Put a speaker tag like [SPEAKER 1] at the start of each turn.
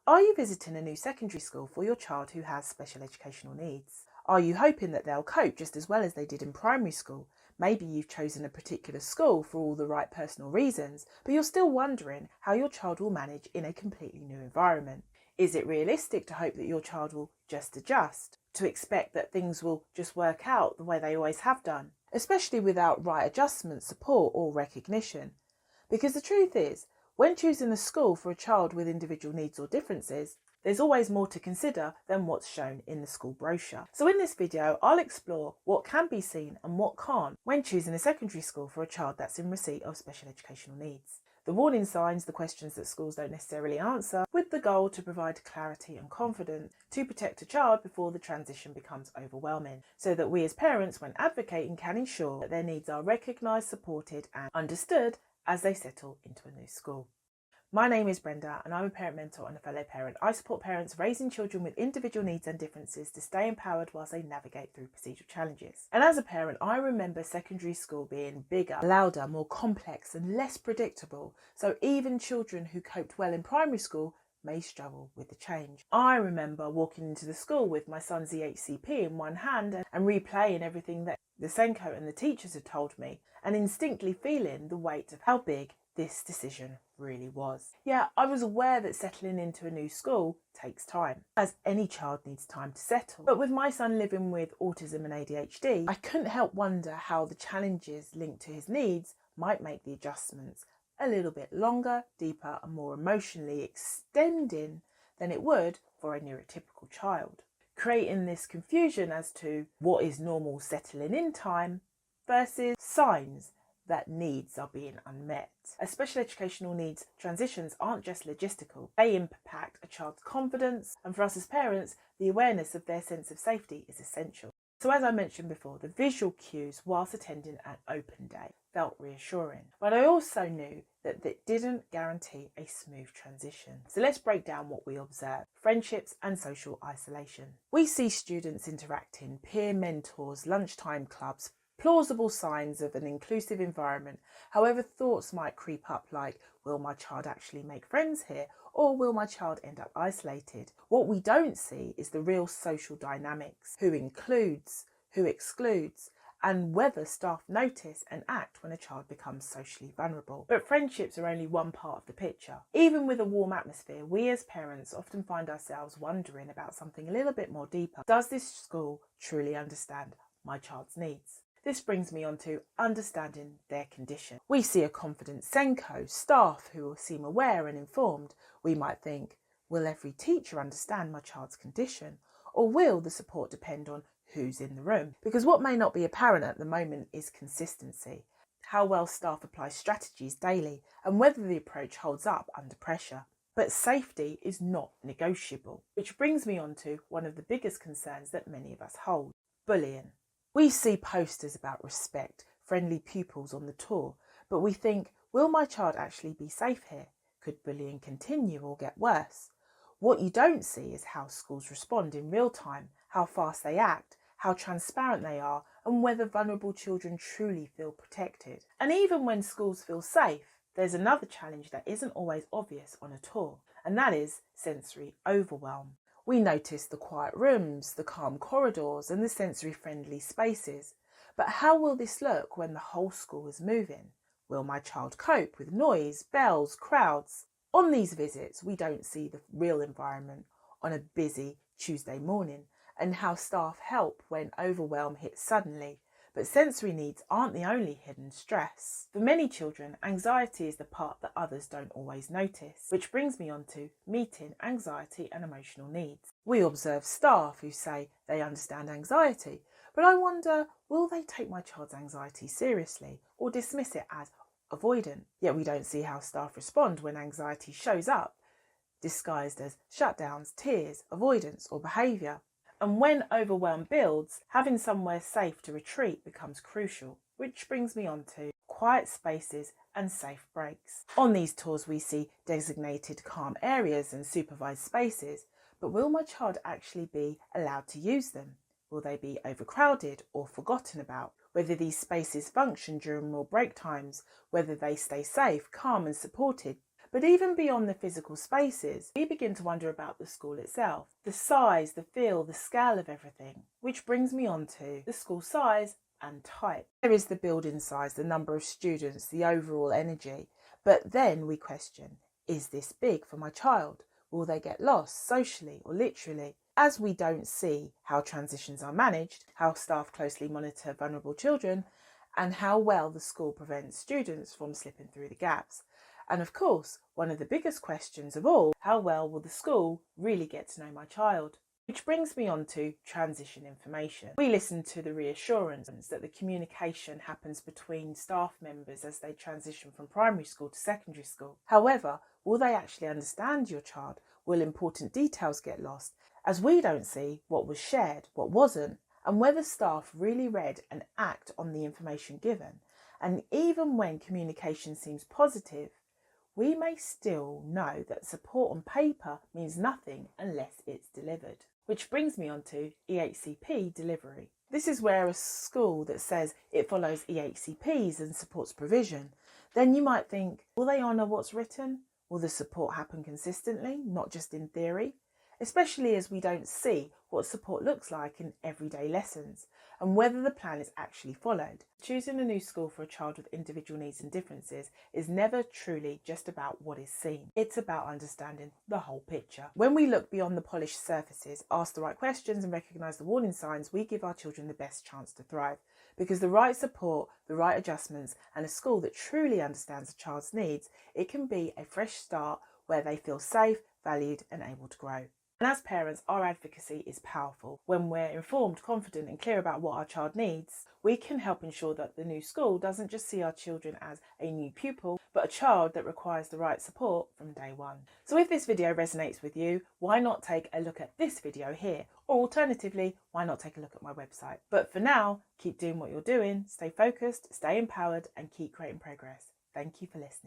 [SPEAKER 1] Are you visiting a new secondary school for your child who has special educational needs? Are you hoping that they'll cope just as well as they did in primary school? Maybe you've chosen a particular school for all the right personal reasons, but you're still wondering how your child will manage in a completely new environment. Is it realistic to hope that your child will just adjust, to expect that things will just work out the way they always have done, especially without right adjustment, support or recognition? Because the truth is, when choosing a school for a child with individual needs or differences, there's always more to consider than what's shown in the school brochure. So in this video, I'll explore what can be seen and what can't when choosing a secondary school for a child that's in receipt of special educational needs. The warning signs, the questions that schools don't necessarily answer, with the goal to provide clarity and confidence to protect a child before the transition becomes overwhelming, so that we as parents, when advocating, can ensure that their needs are recognised, supported and understood as they settle into a new school. My name is Brenda and I'm a parent mentor and a fellow parent. I support parents raising children with individual needs and differences to stay empowered whilst they navigate through procedural challenges. And as a parent, I remember secondary school being bigger, louder, more complex and less predictable. So even children who coped well in primary school may struggle with the change. I remember walking into the school with my son's EHCP in one hand and replaying everything that the SEN and the teachers had told me, and instinctively feeling the weight of how big this decision really was. Yeah, I was aware that settling into a new school takes time, as any child needs time to settle. But with my son living with autism and ADHD, I couldn't help wonder how the challenges linked to his needs might make the adjustments a little bit longer, deeper and more emotionally extending than it would for a neurotypical child, creating this confusion as to what is normal settling in time versus signs that needs are being unmet. As special educational needs transitions aren't just logistical, they impact a child's confidence, and for us as parents, the awareness of their sense of safety is essential. So as I mentioned before, the visual cues whilst attending an open day felt reassuring, but I also knew that that didn't guarantee a smooth transition. So let's break down what we observe: friendships and social isolation. We see students interacting, peer mentors, lunchtime clubs, plausible signs of an inclusive environment. However, thoughts might creep up like, will my child actually make friends here? Or will my child end up isolated? What we don't see is the real social dynamics, who includes, who excludes, and whether staff notice and act when a child becomes socially vulnerable. But friendships are only one part of the picture. Even with a warm atmosphere, we as parents often find ourselves wondering about something a little bit more deeper. Does this school truly understand my child's needs? This brings me on to understanding their condition. We see a confident SENCO, staff who will seem aware and informed. We might think, will every teacher understand my child's condition? Or will the support depend on who's in the room? Because what may not be apparent at the moment is consistency, how well staff apply strategies daily, and whether the approach holds up under pressure. But safety is not negotiable, which brings me on to one of the biggest concerns that many of us hold: bullying. We see posters about respect, friendly pupils on the tour, but we think, will my child actually be safe here? Could bullying continue or get worse? What you don't see is how schools respond in real time, how fast they act, how transparent they are, and whether vulnerable children truly feel protected. And even when schools feel safe, there's another challenge that isn't always obvious on a tour, and that is sensory overwhelm. We notice the quiet rooms, the calm corridors and the sensory-friendly spaces. But how will this look when the whole school is moving? Will my child cope with noise, bells, crowds? On these visits, we don't see the real environment on a busy Tuesday morning and how staff help when overwhelm hits suddenly. But sensory needs aren't the only hidden stress. For many children, anxiety is the part that others don't always notice, which brings me on to meeting anxiety and emotional needs. We observe staff who say they understand anxiety, but I wonder, will they take my child's anxiety seriously or dismiss it as avoidant? Yet we don't see how staff respond when anxiety shows up, disguised as shutdowns, tears, avoidance or behaviour. And when overwhelm builds, having somewhere safe to retreat becomes crucial, which brings me on to quiet spaces and safe breaks. On these tours we see designated calm areas and supervised spaces, but will my child actually be allowed to use them? Will they be overcrowded or forgotten about? Whether these spaces function during more break times, whether they stay safe, calm and supported. But even beyond the physical spaces, we begin to wonder about the school itself, the size, the feel, the scale of everything, which brings me on to the school size and type. There is the building size, the number of students, the overall energy, but then we question, is this big for my child? Will they get lost socially or literally? As we don't see how transitions are managed, how staff closely monitor vulnerable children, and how well the school prevents students from slipping through the gaps. And of course, one of the biggest questions of all, how well will the school really get to know my child? Which brings me on to transition information. We listen to the reassurance that the communication happens between staff members as they transition from primary school to secondary school. However, will they actually understand your child? Will important details get lost? As we don't see what was shared, what wasn't, and whether staff really read and act on the information given. And even when communication seems positive, we may still know that support on paper means nothing unless it's delivered. Which brings me on to EHCP delivery. This is where a school that says it follows EHCPs and supports provision, then you might think, will they honour what's written? Will the support happen consistently, not just in theory? Especially as we don't see what support looks like in everyday lessons and whether the plan is actually followed. Choosing a new school for a child with individual needs and differences is never truly just about what is seen. It's about understanding the whole picture. When we look beyond the polished surfaces, ask the right questions and recognise the warning signs, we give our children the best chance to thrive. Because the right support, the right adjustments and a school that truly understands a child's needs, it can be a fresh start where they feel safe, valued and able to grow. And as parents, our advocacy is powerful. When we're informed, confident and clear about what our child needs, we can help ensure that the new school doesn't just see our children as a new pupil, but a child that requires the right support from day one. So if this video resonates with you, why not take a look at this video here? Or alternatively, why not take a look at my website? But for now, keep doing what you're doing, stay focused, stay empowered and keep creating progress. Thank you for listening.